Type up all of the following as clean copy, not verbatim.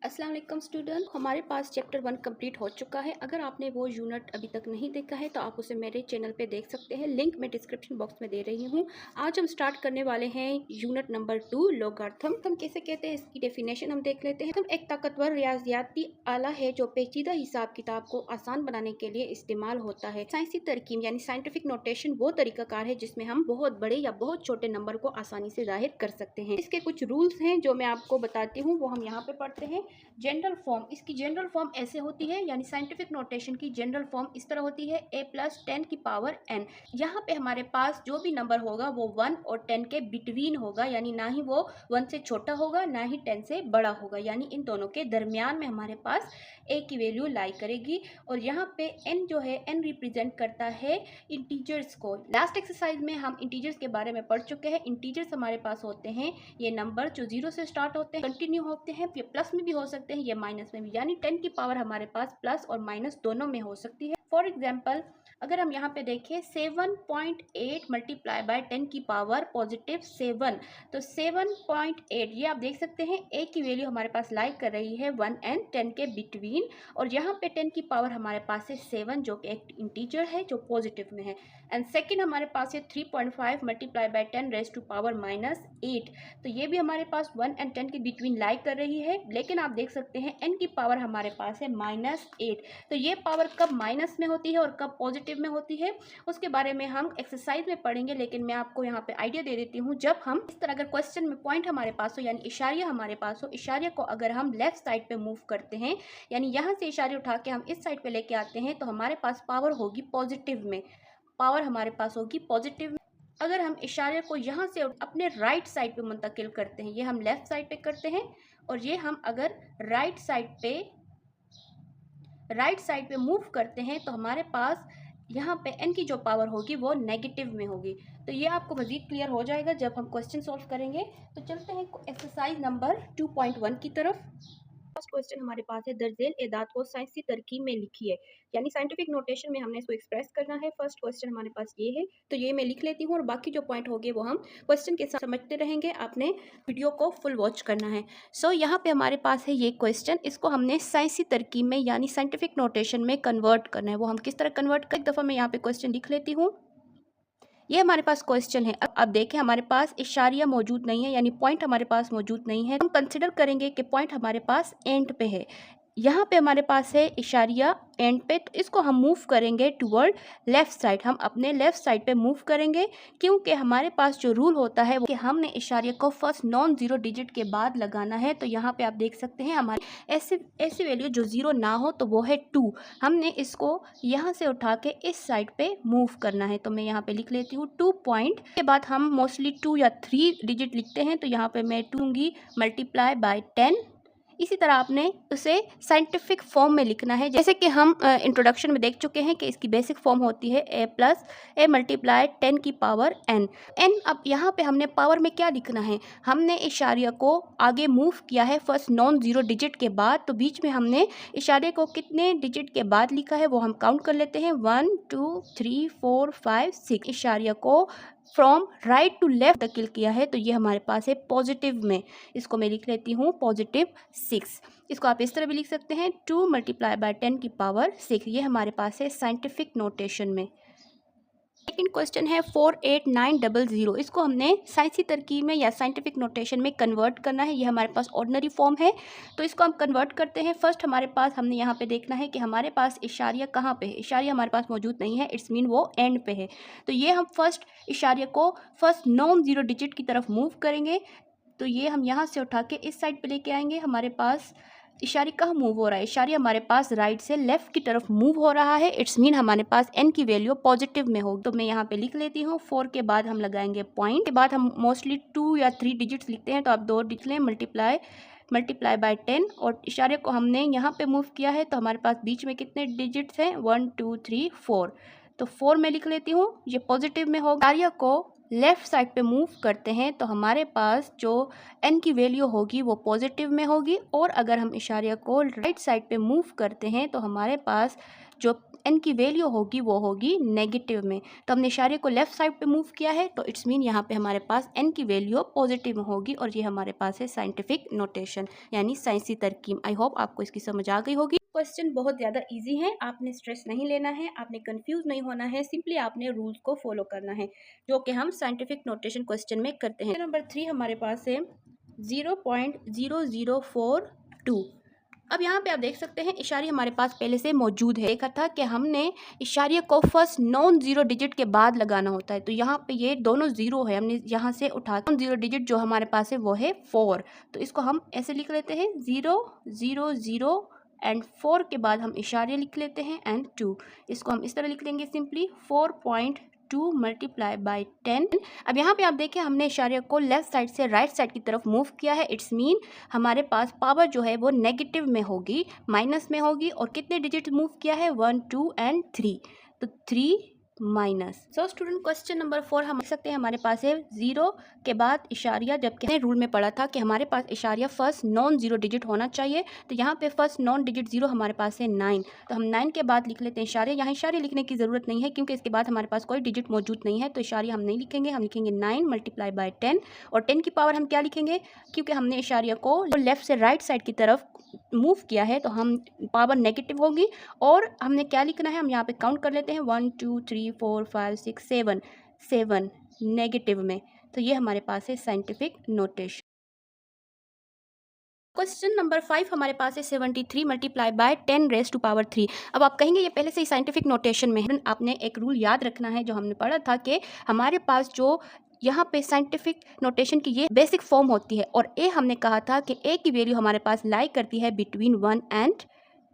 अस्सलाम वालेकुम स्टूडेंट, हमारे पास चैप्टर 1 कंप्लीट हो चुका है। अगर आपने वो यूनिट अभी तक नहीं देखा है तो आप उसे मेरे चैनल पे देख सकते हैं। लिंक मैं डिस्क्रिप्शन बॉक्स में दे रही हूँ। आज हम स्टार्ट करने वाले हैं यूनिट नंबर 2 लोगार्थम। हम कैसे कहते हैं इसकी डेफिनेशन हम देख लेते हैं। एक ताकतवर रियाजियाती आला है जो पेचीदा हिसाब किताब को आसान बनाने के लिए इस्तेमाल होता है। साइंसी तरकीब यानी साइंटिफिक नोटेशन वो तरीकाकार है जिसमें हम बहुत बड़े या बहुत छोटे नंबर को आसानी से जाहिर कर सकते हैं। इसके कुछ रूल्स हैं जो मैं आपको बताती हूँ, वो हम यहाँ पे पढ़ते हैं। जनरल फॉर्म, इसकी जनरल फॉर्म ऐसे होती है, यानी साइंटिफिक नोटेशन की जनरल फॉर्म इस तरह होती है a+10 की पावर n। यहाँ पे हमारे पास जो भी नंबर होगा वो 1 और 10 के बिटवीन होगा, यानी ना ही वो 1 से छोटा होगा ना ही 10 से बड़ा होगा, यानी इन दोनों के दरमियान में हमारे पास a की वैल्यू लाई करेगी। और यहाँ पे n जो है n रिप्रेजेंट करता है इंटीजर्स को। लास्ट एक्सरसाइज में हम इंटीजर्स के बारे में पढ़ चुके हैं। इंटीजर्स हमारे पास होते हैं ये नंबर जो 0 से स्टार्ट होते हैं, कंटिन्यू होते हैं, ये प्लस में भी हो सकते हैं, ये माइनस में भी, यानी 10 की पावर हमारे पास प्लस और माइनस दोनों में हो सकती है। फॉर एग्जाम्पल अगर हम यहाँ पे देखें 7.8 मल्टीप्लाई बाय 10 की पावर पॉजिटिव 7, तो 7.8 ये आप देख सकते हैं a की वैल्यू हमारे पास लाई कर रही है 1 एंड 10 के बिटवीन। और यहाँ पे 10 की पावर हमारे पास है 7 जो कि एक इंटीजर है जो पॉजिटिव में है। एंड सेकेंड हमारे पास है 3.5 multiply by 10 raise to power -8, तो ये भी हमारे पास 1 एंड 10 के बिटवीन लाई कर रही है। लेकिन आप देख सकते हैं n की पावर हमारे पास है -8, तो ये पावर कब माइनस में होती है और कब पॉजिटिव में होती है उसके बारे में हम एक्सरसाइज में पढ़ेंगे। लेकिन मैं आपको यहाँ पे आइडिया दे देती हूँ, जब हम इस तरह अगर क्वेश्चन में पॉइंट हमारे पास हो यानी इशारिया हमारे पास हो, इशारिया को अगर हम लेफ्ट साइड पे मूव करते हैं, यानी यहाँ से इशारे उठा के हम इस साइड पे लेके आते हैं, तो हमारे पास पावर होगी पॉजिटिव में, पावर हमारे पास होगी पॉजिटिव में। अगर हम इशारे को यहाँ से अपने राइट साइड पे मुंतकिल करते हैं, ये हम लेफ्ट साइड पे करते हैं, और ये हम अगर राइट साइड पे मूव करते हैं, तो हमारे पास यहाँ पे n की जो पावर होगी वो नेगेटिव में होगी। तो ये आपको मज़ीद क्लियर हो जाएगा जब हम क्वेश्चन सॉल्व करेंगे। तो चलते हैं एक्सरसाइज नंबर 2.1 की तरफ। फर्स्ट क्वेश्चन हमारे पास है, दर्जेल एदाद को साइंसी तरकीब में लिखिए, यानी साइंटिफिक नोटेशन में हमने इसको एक्सप्रेस करना है। फर्स्ट क्वेश्चन हमारे पास ये है, तो ये मैं लिख लेती हूँ और बाकी जो पॉइंट होंगे वो हम क्वेश्चन के साथ समझते रहेंगे। आपने वीडियो को फुल वॉच करना है। सो यहाँ पे हमारे पास है ये क्वेश्चन, इसको हमने साइंसी तरकीब में यानी साइंटिफिक नोटेशन में कन्वर्ट करना है। वो हम किस तरह कन्वर्ट कर, एक दफ़ा मैं यहाँ पे क्वेश्चन लिख लेती हूँ। ये हमारे पास क्वेश्चन है। अब देखें हमारे पास इशारिया मौजूद नहीं है, यानी पॉइंट हमारे पास मौजूद नहीं है। हम कंसिडर करेंगे कि पॉइंट हमारे पास एंड पे है। यहाँ पे हमारे पास है इशारिया एंड पे, तो इसको हम मूव करेंगे टुवर्ड लेफ़्ट साइड। हम अपने लेफ़्ट साइड पे मूव करेंगे, क्योंकि हमारे पास जो रूल होता है कि हमने इशारिया को फर्स्ट नॉन ज़ीरो डिजिट के बाद लगाना है। तो यहाँ पे आप देख सकते हैं हमारी ऐसी वैल्यू जो ज़ीरो ना हो, तो वो है 2। हमने इसको यहाँ से उठा के इस साइड पे मूव करना है। तो मैं यहाँ पे लिख लेती हूँ 2 पॉइंट के बाद हम मोस्टली 2 या 3 डिजिट लिखते हैं, तो यहाँ पे मैं 2 लूँगी मल्टीप्लाई बाय 10। इसी तरह आपने उसे साइंटिफिक फॉर्म में लिखना है, जैसे कि हम इंट्रोडक्शन में देख चुके हैं कि इसकी बेसिक फॉर्म होती है a मल्टीप्लाई 10 की पावर n। अब यहाँ पे हमने पावर में क्या लिखना है, हमने इशारिया को आगे मूव किया है फर्स्ट नॉन ज़ीरो डिजिट के बाद, तो बीच में हमने इशारे को कितने डिजिट के बाद लिखा है वो हम काउंट कर लेते हैं। 1 2 3 4 5 6। इशारिया को फ्रॉम राइट टू लेफ्ट तकिल किया है, तो ये हमारे पास है पॉजिटिव में। इसको मैं लिख लेती हूँ +6। इसको आप इस तरह भी लिख सकते हैं 2 मल्टीप्लाई बाय 10 की पावर 6। ये हमारे पास है साइंटिफिक नोटेशन में। सेकेंड क्वेश्चन है 48900। इसको हमने साइंसी तरकीब में या साइंटिफिक नोटेशन में कन्वर्ट करना है। ये हमारे पास ऑर्डिनरी फॉर्म है, तो इसको हम कन्वर्ट करते हैं। फर्स्ट हमारे पास हमने यहाँ पे देखना है कि हमारे पास इशारिया कहाँ पे है। इशारिया हमारे पास मौजूद नहीं है, इट्स मीन वो एंड पे है। तो ये हम फर्स्ट इशारिया को फर्स्ट नॉन ज़ीरो डिजिट की तरफ मूव करेंगे, तो ये हम यहाँ से उठा के इस साइड पे लेके आएंगे। हमारे पास इशारे कहाँ मूव हो रहा है, इशारे हमारे पास राइट से लेफ्ट की तरफ मूव हो रहा है। इट्स मीन हमारे पास n की वैल्यू पॉजिटिव में होगी। तो मैं यहाँ पे लिख लेती हूँ 4 के बाद हम लगाएंगे पॉइंट, के बाद हम मोस्टली 2 या 3 डिजिट्स लिखते हैं, तो आप 2 डिजिट लें मल्टीप्लाई बाय 10। और इशारे को हमने यहाँ पे मूव किया है, तो हमारे पास बीच में कितने डिजिट्स हैं 1 2 3 4, तो 4 में लिख लेती हूँ, ये पॉजिटिव में होगा। इशारिया को लेफ़्ट साइड पे मूव करते हैं, तो हमारे पास जो n की वैल्यू होगी वो पॉजिटिव में होगी। और अगर हम इशारिया को राइट साइड पे मूव करते हैं, तो हमारे पास जो n की वैल्यू होगी वो होगी नेगेटिव में। तो हमने इशारे को लेफ्ट साइड पे मूव किया है, तो इट्स मीन यहाँ पे हमारे पास n की वैल्यू पॉजिटिव में होगी, और ये हमारे पास है साइंटिफिक नोटेशन यानी साइंसी तरकीब। आई होप आपको इसकी समझ आ गई होगी। क्वेश्चन बहुत ज़्यादा इजी है, आपने स्ट्रेस नहीं लेना है, आपने कंफ्यूज नहीं होना है, सिंपली आपने रूल्स को फॉलो करना है जो कि हम साइंटिफिक नोटेशन क्वेश्चन में करते हैं। नंबर 3 हमारे पास है 0.0042। अब यहाँ पे आप देख सकते हैं इशारे हमारे पास पहले से मौजूद है। देखा था कि हमने इशारे को फर्स्ट नॉन जीरो डिजिट के बाद लगाना होता है, तो यहाँ पे ये दोनों जीरो है, हमने यहाँ से उठा नॉन जीरो डिजिट जो हमारे पास है वो है 4। तो इसको हम ऐसे लिख लेते हैं 0 0 0 एंड 4 के बाद हम इशारे लिख लेते हैं एंड 2। इसको हम इस तरह लिख लेंगे सिंपली 4.2 मल्टीप्लाई बाई 10। अब यहाँ पे आप देखें हमने इशारे को लेफ्ट साइड से राइट साइड की तरफ मूव किया है, इट्स मीन हमारे पास पावर जो है वो नेगेटिव में होगी, माइनस में होगी। और कितने डिजिट मूव किया है 1 2 एंड 3, तो 3 minus. So student question number 4 हम देख सकते हैं हमारे पास है 0 के बाद इशारिया, जबकि रूल में पढ़ा था कि हमारे पास इशारिया फर्स्ट नॉन जीरो डिजिट होना चाहिए। तो यहाँ पे फर्स्ट नॉन डिजिट 0 हमारे पास है 9, तो हम 9 के बाद लिख लेते हैं इशारे। यहाँ इशारे लिखने की ज़रूरत नहीं है क्योंकि इसके बाद हमारे पास कोई डिजिट मौजूद नहीं है, तो इशारिया हम नहीं लिखेंगे, हम लिखेंगे 9 मल्टीप्लाई बाई 10। और 10 की पावर हम क्या लिखेंगे, क्योंकि हमने इशारिया को लेफ्ट से राइट साइड की तरफ मूव किया है तो हम पावर नेगेटिव होगी। और हमने क्या लिखना है, हम यहाँ पे काउंट कर लेते हैं 1 2 3 4 5 6 7 7 नेगेटिव में। तो ये हमारे पास है साइंटिफिक नोटेशन। क्वेश्चन नंबर 5 हमारे पास है 73 multiply by 10 raise to power 3। अब आप कहेंगे ये पहले से ही साइंटिफिक नोटेशन में है। आपने एक रूल याद रखना है जो हमने पढ़ा था कि हमारे पास जो यहाँ पे साइंटिफिक नोटेशन की ये बेसिक फॉर्म होती है, और ए हमने कहा था कि ए की वैल्यू हमारे पास लाई करती है बिटवीन 1 एंड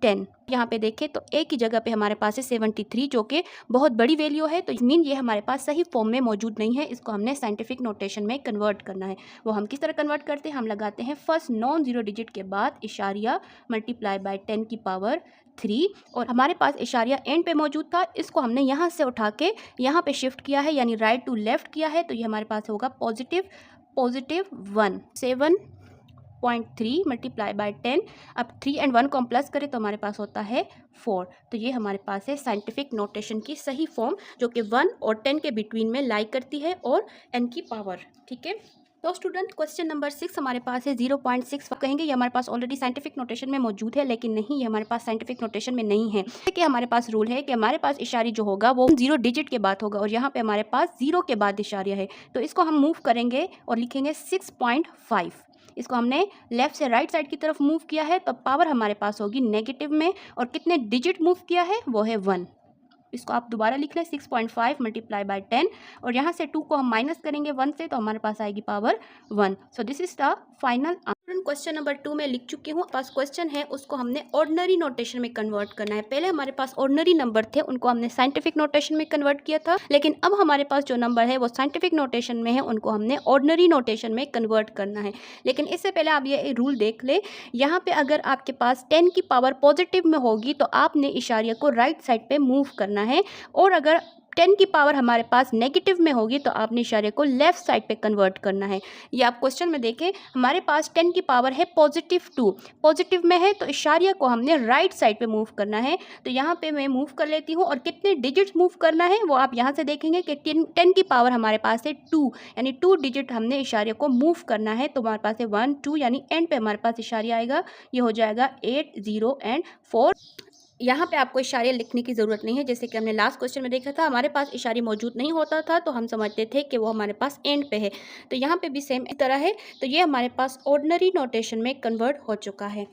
10। यहाँ पे देखें तो ए की जगह पे हमारे पास है 73 जो कि बहुत बड़ी वैल्यू है, तो मीन ये हमारे पास सही फॉर्म में मौजूद नहीं है, इसको हमने साइंटिफिक नोटेशन में कन्वर्ट करना है। वो हम किस तरह कन्वर्ट करते हैं, हम लगाते हैं फर्स्ट नॉन जीरो डिजिट के बाद इशारिया मल्टीप्लाई बाय 10 की पावर 3, और हमारे पास इशारिया एंड पे मौजूद था, इसको हमने यहाँ से उठा के यहाँ पे शिफ्ट किया है यानी राइट टू लेफ्ट किया है, तो ये हमारे पास होगा पॉजिटिव 1 7.3 मल्टीप्लाई बाय 10। अब 3 एंड 1 को हम प्लस करें तो हमारे पास होता है 4। तो ये हमारे पास है साइंटिफिक नोटेशन की सही फॉर्म जो कि 1 और 10 के बिटवीन में लाई करती है, और n की पावर। ठीक है, तो स्टूडेंट क्वेश्चन नंबर 6 हमारे पास है 0.6। कहेंगे ये हमारे पास ऑलरेडी साइंटिफिक नोटेशन में मौजूद है, लेकिन नहीं, ये हमारे पास साइंटिफिक नोटेशन में नहीं है। कि हमारे पास रूल है कि हमारे पास इशारी जो होगा वो 0 डिजिट के बाद होगा, और यहाँ पे हमारे पास 0 के बाद इशारिया है, तो इसको हम मूव करेंगे और लिखेंगे 6.5। इसको हमने लेफ्ट से राइट साइड की तरफ मूव किया है, तो पावर हमारे पास होगी नेगेटिव में, और कितने डिजिट मूव किया है वो है 1। इसको आप दोबारा लिख लें 6.5 मल्टीप्लाई बाय 10, और यहाँ से 2 को हम माइनस करेंगे 1 से, तो हमारे पास आएगी power 1। So this is the final answer. Question number 2 में लिख चुकी हूँ, पास क्वेश्चन है उसको हमने ऑर्डिनरी नोटेशन में कन्वर्ट करना है। पहले हमारे पास ऑर्डिनरी नंबर थे, उनको हमने साइंटिफिक नोटेशन में कन्वर्ट किया था, लेकिन अब हमारे पास जो नंबर है वो साइंटिफिक नोटेशन में है, उनको हमने ऑर्डिनरी नोटेशन में कन्वर्ट करना है। लेकिन इससे पहले आप ये रूल देख ले, यहाँ पे अगर आपके पास 10 की पावर पॉजिटिव में होगी तो आपने इशारिया को राइट साइड पे मूव करना है, और अगर 10 की पावर हमारे पास नेगेटिव में होगी तो आपने इशारे को लेफ्ट साइड पे कन्वर्ट करना है। ये आप क्वेश्चन में देखें, हमारे पास 10 की पावर है +2, पॉजिटिव में है, तो इशारिया को हमने राइट साइड पे मूव करना है। तो यहाँ पे मैं मूव कर लेती हूँ, और कितने डिजिट्स मूव करना है वो आप यहाँ से देखेंगे कि 10 की पावर हमारे पास है 2, यानी 2 डिजिट हमने इशारे को मूव करना है। तो हमारे पास है 1 2, यानी एंड पे हमारे पास इशारिया आएगा, ये हो जाएगा 8 0 एंड 4। यहाँ पे आपको इशारे लिखने की ज़रूरत नहीं है, जैसे कि हमने लास्ट क्वेश्चन में देखा था हमारे पास इशारे मौजूद नहीं होता था, तो हम समझते थे कि वो हमारे पास एंड पे है। तो यहाँ पे भी सेम इस तरह है, तो ये हमारे पास ऑर्डिनरी नोटेशन में कन्वर्ट हो चुका है,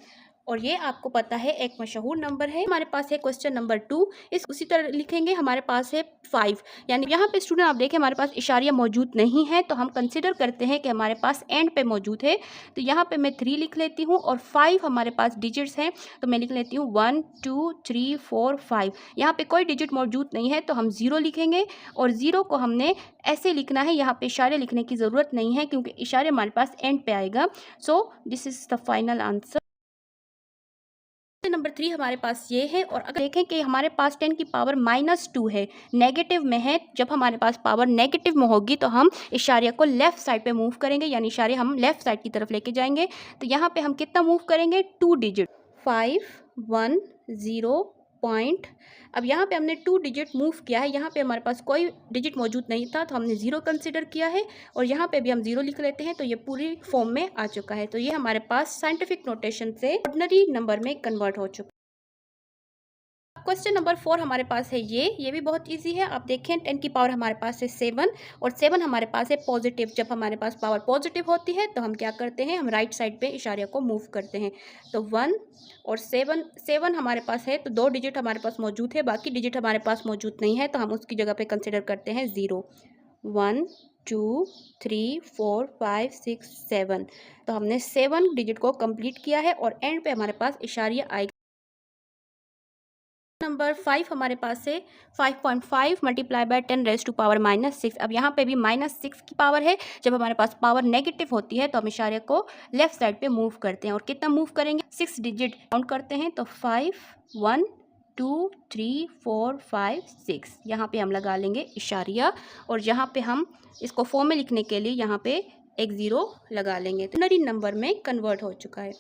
और ये आपको पता है एक मशहूर नंबर है। हमारे पास है क्वेश्चन नंबर 2, इस उसी तरह लिखेंगे, हमारे पास है 5, यानी यहाँ पे स्टूडेंट आप देखें हमारे पास इशारिया मौजूद नहीं है, तो हम कंसिडर करते हैं कि हमारे पास एंड पे मौजूद है। तो यहाँ पे मैं 3 लिख लेती हूँ, और 5 हमारे पास डिजिट्स हैं, तो मैं लिख लेती हूँ 1 2 3 4 5। यहाँ पे कोई डिजिट मौजूद नहीं है, तो हम 0 लिखेंगे, और 0 को हमने ऐसे लिखना है, यहाँ पे इशारे लिखने की ज़रूरत नहीं है क्योंकि इशारे हमारे पास एंड पे आएगा। So this is the final answer. Number 3 हमारे पास ये है, और अगर देखें कि हमारे पास 10 की पावर -2 है, नेगेटिव में है, जब हमारे पास पावर नेगेटिव में होगी तो हम इशारिया को लेफ्ट साइड पे मूव करेंगे, यानी इशारे हम लेफ्ट साइड की तरफ लेके जाएंगे। तो यहाँ पे हम कितना मूव करेंगे, 2 डिजिट 5 1 0 पॉइंट। अब यहाँ पे हमने 2 डिजिट मूव किया है, यहाँ पे हमारे पास कोई डिजिट मौजूद नहीं था तो हमने 0 कंसिडर किया है और यहाँ पे भी हम 0 लिख लेते हैं तो ये पूरी फॉर्म में आ चुका है। तो ये हमारे पास साइंटिफिक नोटेशन से ऑर्डिनरी नंबर में कन्वर्ट हो चुका है। क्वेश्चन नंबर 4 हमारे पास है ये भी बहुत इजी है। आप देखें 10 की पावर हमारे पास है 7 और 7 हमारे पास है पॉजिटिव। जब हमारे पास पावर पॉजिटिव होती है तो हम क्या करते हैं, हम राइट साइड पे इशारे को मूव करते हैं। तो 1 और 7 हमारे पास है तो 2 डिजिट हमारे पास मौजूद है, बाकी डिजिट हमारे पास मौजूद नहीं है तो हम उसकी जगह पे कंसिडर करते हैं 0। 1 2 3 4 5 6 7। तो हमने 7 डिजिट को कंप्लीट किया है और एंड पे हमारे पास इशारिया आएगा। नंबर 5 हमारे पास है 5.5 multiply by 10 raise to power -6। अब यहाँ पे भी -6 की पावर है। जब हमारे पास पावर नेगेटिव होती है तो हम इशारे को लेफ्ट साइड पे मूव करते हैं और कितना मूव करेंगे, 6 डिजिट काउंट करते हैं तो 5 1 2 3 4 5 6। यहाँ पे हम लगा लेंगे इशारिया और यहाँ पे हम इसको फॉर्म में लिखने के लिए यहाँ पे एक 0 लगा लेंगे। तो ऑर्डिनरी नंबर में कन्वर्ट हो चुका है।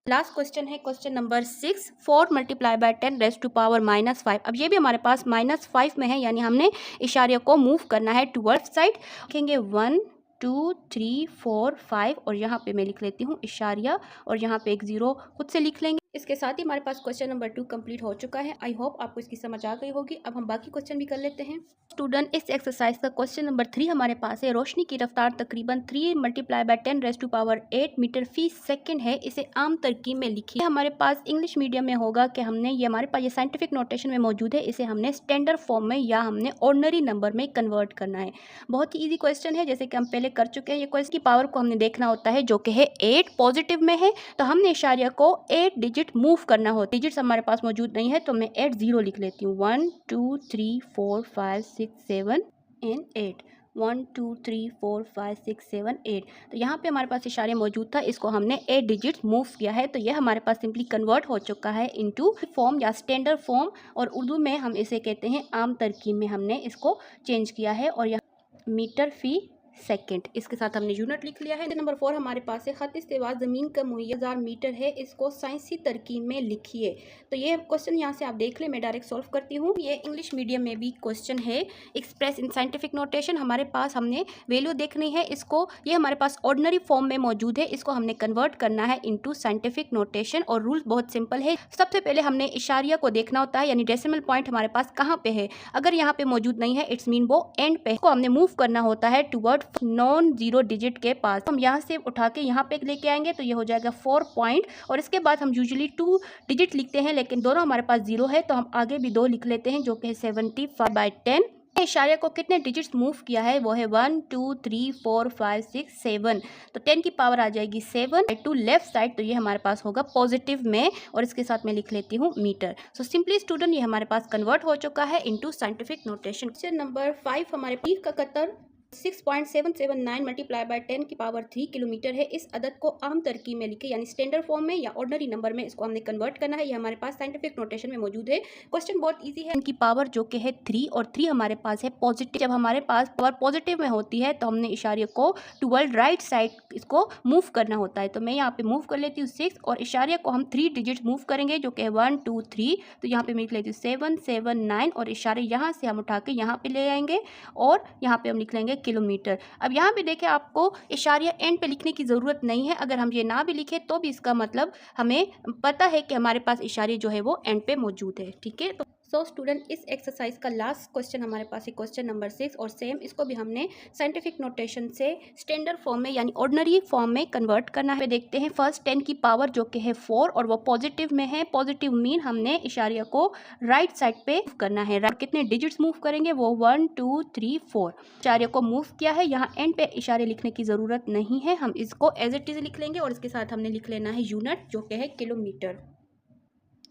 लास्ट क्वेश्चन है question number 6, 4 multiply by 10 raise to power -5। अब ये भी हमारे पास -5 में है, यानी हमने इशारे को मूव करना है टुवर्ड्स साइड। लिखेंगे 1 2 3 4 5 और यहाँ पे मैं लिख लेती हूँ इशारिया और यहाँ पे एक 0 खुद से लिख लेंगे। इसके साथ ही हमारे पास क्वेश्चन नंबर 2 कंप्लीट हो चुका है। आई होप आपको इसकी समझ आ गई होगी। अब हम बाकी क्वेश्चन भी कर लेते हैं। स्टूडेंट, इस एक्सरसाइज का क्वेश्चन नंबर 3 हमारे पास है। रोशनी की रफ्तार तकरीबन 3 multiply by 10 raise to power 8 metre फी सेकंड है। इसे आम तरकीब में लिखिए। हमारे पास इंग्लिश मीडियम में होगा कि हमने ये हमारे पास ये साइंटिफिक नोटेशन में मौजूद है, इसे हमने स्टैंडर्ड फॉर्म में या हमने ऑर्डिनरी नंबर में कन्वर्ट करना है। बहुत ही ईजी क्वेश्चन है, जैसे कि हम पहले कर चुके हैं। ये क्वेश्चन की पावर को हमने देखना होता है जो कि है 8 पॉजिटिव में है, तो हमने इशारिया को 8 डिजिट मूव करना होता है। डिजिट्स हमारे पास मौजूद नहीं है तो मैं 8 0 लिख लेती हूँ। 1 2 3 4 5 6 7 एंड 8। 1 2 3 4 5 6 7 8। तो यहाँ पे हमारे पास इशारे मौजूद था, इसको हमने 8 डिजिट मूव किया है तो ये हमारे पास सिंपली कन्वर्ट हो चुका है इनटू फॉर्म या स्टैंडर्ड फॉर्म, और उर्दू में हम इसे कहते हैं आम तरकीब में हमने इसको चेंज किया है और यहाँ मीटर फी सेकंड। इसके साथ हमने यूनिट लिख लिया है। नंबर 4 हमारे पास है, खत इस्तेवा ज़मीन का मुहैया 1000 मीटर है, इसको साइंसी तरकीब में लिखिए। तो ये क्वेश्चन यहाँ से आप देख लें, मैं डायरेक्ट सॉल्व करती हूँ। ये इंग्लिश मीडियम में भी क्वेश्चन है। एक्सप्रेस इन साइंटिफिक नोटेशन हमारे पास हमने वैल्यू देखनी है इसको, ये हमारे पास ऑर्डिनरी फॉर्म में मौजूद है, इसको हमने कन्वर्ट करना है इंटू साइंटिफिक नोटेशन। और रूल बहुत सिंपल है। सबसे पहले हमने इशारिया को देखना होता है, यानी डेसिमल पॉइंट हमारे पास कहाँ पे है। अगर यहाँ पे मौजूद नहीं है इट्स मीन वो एंड पे, को हमने मूव करना होता है टुवर्ड नॉन 0 डिजिट के पास। हम यहाँ से उठा के यहाँ पे लेके आएंगे तो ये हो जाएगा 4 पॉइंट, और इसके बाद हम यूजुअली 2 डिजिट लिखते हैं लेकिन दोनों हमारे पास 0 है तो हम आगे भी 2 लिख लेते हैं जो कि है 75/10। इशारे को कितने डिजिट्स मूव किया है वो है 1 2 3 4 5 6 7। तो 10 की पावर आ जाएगी 7 टू लेफ्ट साइड, तो ये हमारे पास होगा पॉजिटिव में और इसके साथ मैं लिख लेती हूँ मीटर। सो सिंपली स्टूडेंट ये हमारे पास कन्वर्ट हो चुका है into scientific notation. Question number 5 हमारे पीर का कतर 6.779 मल्टीप्लाई बाय 10 की पावर 3 किलोमीटर है। इस अदद को आम तरकीब में लिखे, यानी स्टैंडर्ड फॉर्म में या ऑर्डिनरी नंबर में इसको हमने कन्वर्ट करना है। ये हमारे पास साइंटिफिक नोटेशन में मौजूद है। क्वेश्चन बहुत इजी है। इनकी पावर जो कि है 3 और 3 हमारे पास है पॉजिटिव। जब हमारे पास पावर पॉजिटिव में होती है तो हमने इशारे को टुवर्ड राइट साइड इसको मूव करना होता है। तो मैं यहाँ पे मूव कर लेती हूँ 6 और इशारे को हम 3 डिजिट मूव करेंगे जो कि 1 2 3। तो यहाँ पे मैं लिख लेती हूँ 7 7 9 और इशारे यहाँ से हम उठा के यहाँ पे ले आएंगे और यहाँ पे हम लिख लेंगे किलोमीटर। अब यहाँ पे देखें आपको इशारिया एंड पे लिखने की ज़रूरत नहीं है। अगर हम ये ना भी लिखें तो भी इसका मतलब हमें पता है कि हमारे पास इशारे जो है वो एंड पे मौजूद है। ठीक है, तो सो स्टूडेंट इस एक्सरसाइज का लास्ट क्वेश्चन हमारे पास है क्वेश्चन नंबर 6 और सेम इसको भी हमने साइंटिफिक नोटेशन से स्टैंडर्ड फॉर्म में यानी ऑर्डिनरी फॉर्म में कन्वर्ट करना है। देखते हैं फर्स्ट 10 की पावर जो कि है 4 और वो पॉजिटिव में है। पॉजिटिव मीन हमने इशारिया को राइट साइड पे मूव करना है। कितने डिजिट्स मूव करेंगे वो 1 2 3 4। इशारे को मूव किया है, यहाँ एंड पे इशारे लिखने की ज़रूरत नहीं है, हम इसको एज इट इज लिख लेंगे और इसके साथ हमने लिख लेना है यूनिट जो कि है किलोमीटर।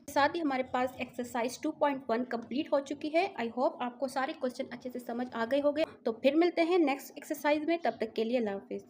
साथ ही हमारे पास एक्सरसाइज 2.1 कंप्लीट हो चुकी है। आई होप आपको सारे क्वेश्चन अच्छे से समझ आ गए होंगे। तो फिर मिलते हैं नेक्स्ट एक्सरसाइज में, तब तक के लिए अल्लाह हाफिज़।